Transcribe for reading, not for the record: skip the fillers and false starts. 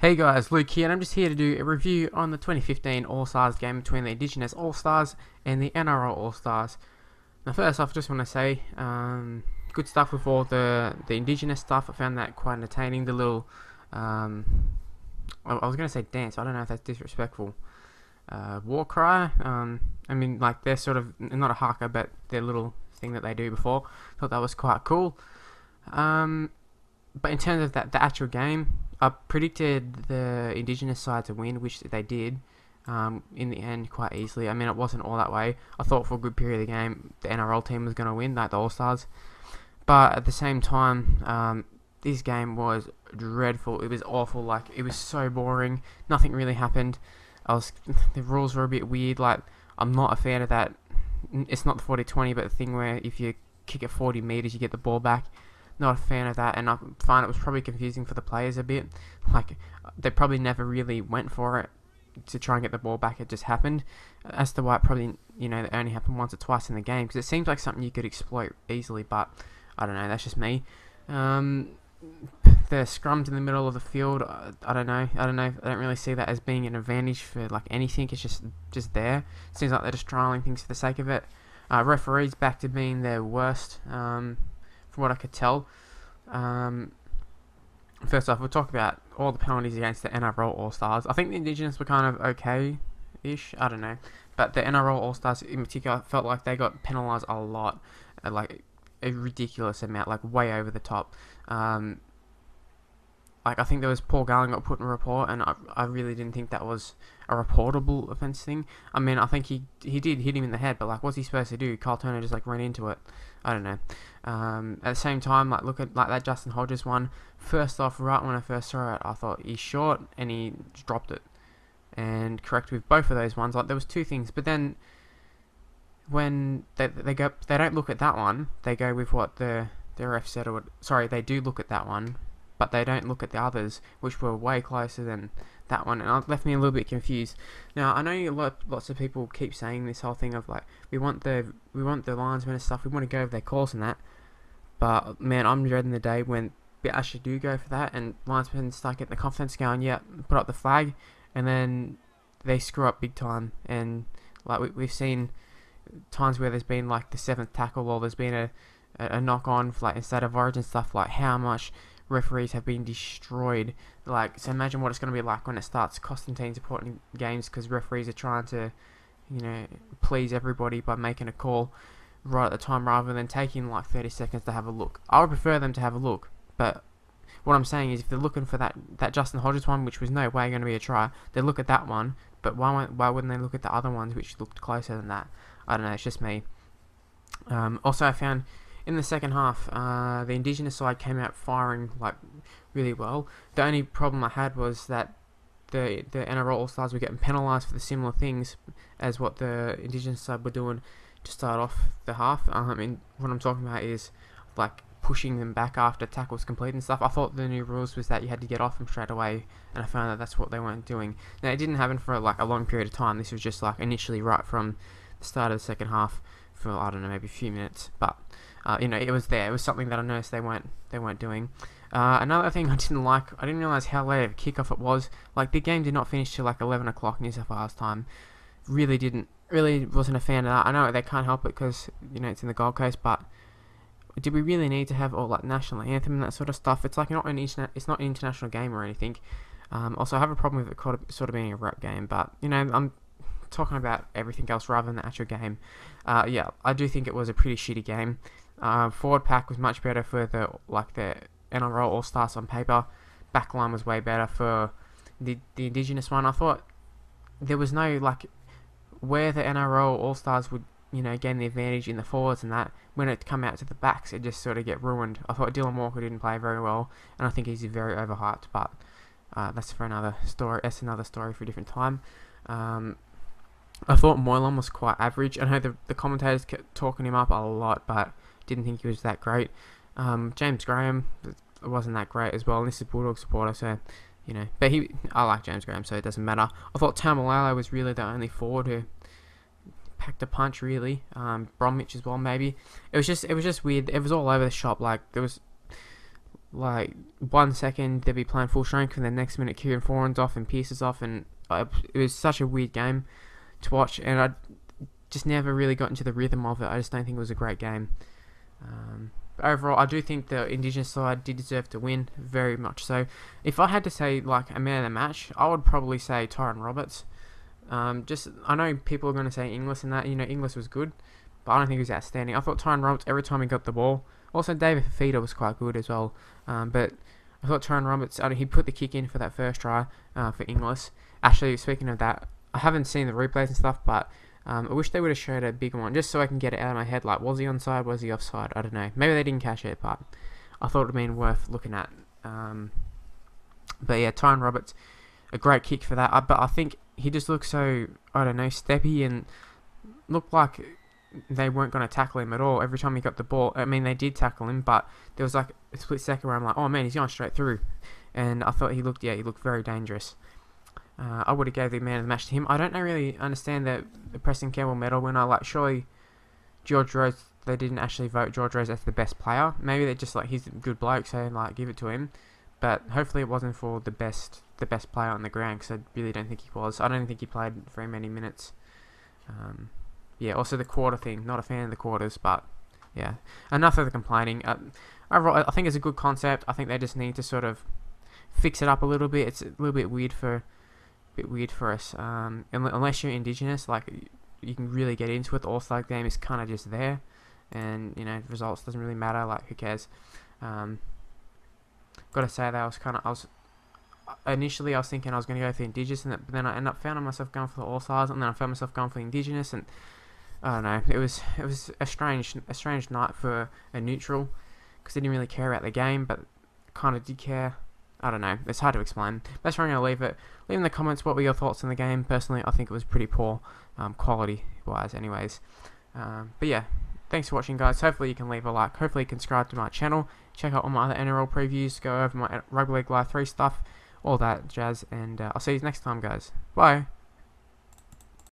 Hey guys, Luke here, and I'm just here to do a review on the 2015 All-Stars game between the Indigenous All-Stars and the NRL All-Stars. Now first off, I just want to say, good stuff with all the Indigenous stuff. I found that quite entertaining. The little, I was going to say dance, I don't know if that's disrespectful. War cry, I mean, like, they're sort of, not a haka, but their little thing that they do before. Thought that was quite cool. But in terms of the actual game, I predicted the Indigenous side to win, which they did in the end quite easily. I mean, it wasn't all that way. I thought for a good period of the game, the NRL team was going to win, like the All-Stars. But at the same time, this game was dreadful. It was awful. Like, it was so boring. Nothing really happened. The rules were a bit weird. Like, I'm not a fan of that. It's not the 40-20, but the thing where if you kick it 40 meters, you get the ball back. Not a fan of that, and I find it was probably confusing for the players a bit. Like, they probably never really went for it to try and get the ball back. It just happened. As to why it probably, it only happened once or twice in the game, because it seems like something you could exploit easily, but I don't know, that's just me. The scrums in the middle of the field, I don't know. I don't really see that as being an advantage for like anything. It's just there. It seems like they're just trialing things for the sake of it. Referees back to being their worst. From what I could tell. First off, we'll talk about all the penalties against the NRL All-Stars. I think the Indigenous were kind of okay-ish, I don't know. But the NRL All-Stars in particular felt like they got penalised a lot. Like, a ridiculous amount, like way over the top. Like, I think there was Paul Garland got put in a report, and I really didn't think that was a reportable offence thing. I mean, I think he did hit him in the head, but like, what's he supposed to do? Kyle Turner just like ran into it. I don't know. At the same time, like, look at like that Justin Hodges one. First off, right when I first saw it, I thought he's short, and he just dropped it. And correct with both of those ones. Like, there was two things, but then when they don't look at that one. They go with what the ref said, or sorry, they do look at that one, but they don't look at the others, which were way closer than that one, and it left me a little bit confused. Now, I know lots of people keep saying this whole thing of like, we want the linesmen and stuff, we want to go over their calls and that, but man, I'm dreading the day when we actually do go for that, and linesmen start getting the confidence going, yeah, put up the flag, and then they screw up big time, and like we've seen times where there's been like the 7th tackle, or there's been a knock on, like in State of Origin stuff, like how much referees have been destroyed. Like, so imagine what it's going to be like when it starts costing teams important games because referees are trying to, please everybody by making a call right at the time rather than taking like 30 seconds to have a look. I would prefer them to have a look, but what I'm saying is if they're looking for that Justin Hodges one, which was no way going to be a try, they look at that one, but why wouldn't they look at the other ones which looked closer than that? I don't know, it's just me. Also, I found in the second half, the Indigenous side came out firing like really well. The only problem I had was that the NRL All-Stars were getting penalised for the similar things as what the Indigenous side were doing to start off the half. I mean, what I'm talking about is like pushing them back after tackles complete and stuff. I thought the new rules was that you had to get off them straight away, and I found that that's what they weren't doing. Now, it didn't happen for like a long period of time. This was just like initially right from the start of the second half for, I don't know, maybe a few minutes, but it was there. It was something that I noticed they weren't doing. Another thing I didn't like, I didn't realise how late of a kickoff it was. Like, the game did not finish till like 11 o'clock New South Wales time. Really wasn't a fan of that. I know they can't help it because it's in the Gold Coast, but did we really need to have all like national anthem and that sort of stuff? It's like it's not an international game or anything. Also, I have a problem with it sort of being a rep game, but I'm talking about everything else rather than the actual game. Yeah, I do think it was a pretty shitty game. Forward pack was much better for the NRL All-Stars on paper. Backline was way better for the Indigenous one. I thought there was no like where the NRL All-Stars would gain the advantage in the forwards and that. When it come out to the backs, it just sort of get ruined. I thought Dylan Walker didn't play very well, and I think he's very overhyped. But that's for another story. That's another story for a different time. I thought Moylan was quite average. I know the commentators kept talking him up a lot, but didn't think he was that great. James Graham wasn't that great as well, and this is a Bulldog supporter, so but I like James Graham, so it doesn't matter. I thought Tamalalo was really the only forward who packed a punch, really. Bromwich as well, maybe. It was just weird. It was all over the shop. Like, there was like 1 second they'd be playing full strength, and the next minute Kieran Foran's off and Pierce is off, and it was such a weird game to watch, and I just never really got into the rhythm of it. I just don't think it was a great game. But overall, I do think the Indigenous side did deserve to win, very much so. If I had to say like a man of the match, I would probably say Tyron Roberts. I know people are going to say Inglis and that, Inglis was good, but I don't think he was outstanding. I thought Tyron Roberts, every time he got the ball, also David Fafita was quite good as well, but I thought Tyron Roberts, he put the kick in for that first try for Inglis. Actually, speaking of that, I haven't seen the replays and stuff, but I wish they would have showed a bigger one, just so I can get it out of my head, like, was he onside, was he offside, I don't know. Maybe they didn't catch it, but I thought it would have been worth looking at. But yeah, Tyron Roberts, a great kick for that, but I think he just looked so, I don't know, steppy, and looked like they weren't going to tackle him at all every time he got the ball. I mean, they did tackle him, but there was like a split second where I'm like, oh man, he's going straight through, and I thought he looked very dangerous. I would have gave the man of the match to him. I don't really understand the Preston Campbell medal winner. Like, surely George Rose, they didn't actually vote George Rose as the best player. Maybe they're just like, he's a good bloke, so like give it to him. But hopefully it wasn't for the best player on the ground, because I really don't think he was. I don't think he played very many minutes. Yeah, also the quarter thing. Not a fan of the quarters, but yeah. Enough of the complaining. Overall, I think it's a good concept. I think they just need to sort of fix it up a little bit. It's a little bit weird for us. Unless you're Indigenous, like, you can really get into it. The All-Star game is kind of just there, and results doesn't really matter. Like, who cares? Gotta say that initially I was thinking I was going to go for Indigenous, but then I ended up finding myself going for the All-Stars, and then I found myself going for Indigenous, and I don't know. It was a strange night for a neutral, because they didn't really care about the game, but kind of did care. I don't know. It's hard to explain. That's where I'm going to leave it. Leave in the comments what were your thoughts on the game. Personally, I think it was pretty poor, quality-wise anyways. But yeah, thanks for watching, guys. Hopefully you can leave a like. Hopefully you can subscribe to my channel. Check out all my other NRL previews. Go over my Rugby League Live 3 stuff. All that jazz. And I'll see you next time, guys. Bye.